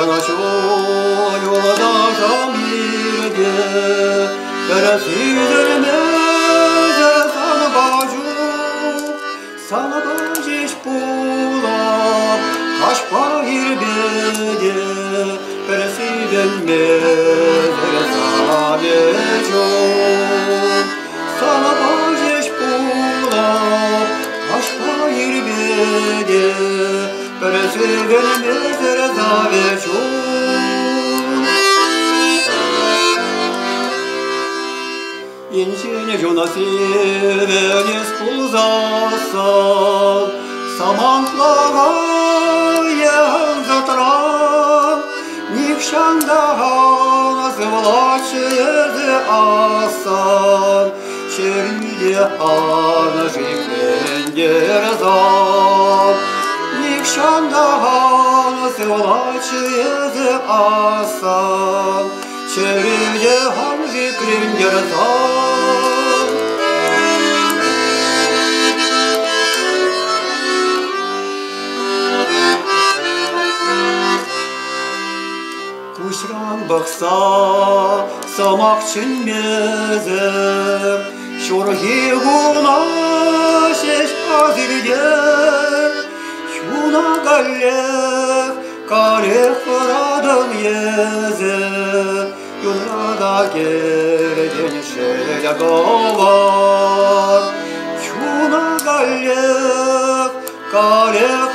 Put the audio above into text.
ночою даже мирде, пересидельме sana baciş bulam, kaş bayır bede, persiden mezere sabejon. Sana baciş bulam, kaş bayır bede, persiden mezere sabejon. Инчине жона севене спулзасан, самантлага янзатран, никшандаган звлачезе асан, чериде ана жиклендерзан, никшандаган звлачезе асан, чериде ана жиклендерзан. Кушран бақса, самақ чынмезір, шорхи ғуна шеш азірдер, шуна галлех, карех фарадын езі, юнрада керден шеля говар, шуна галлех, карех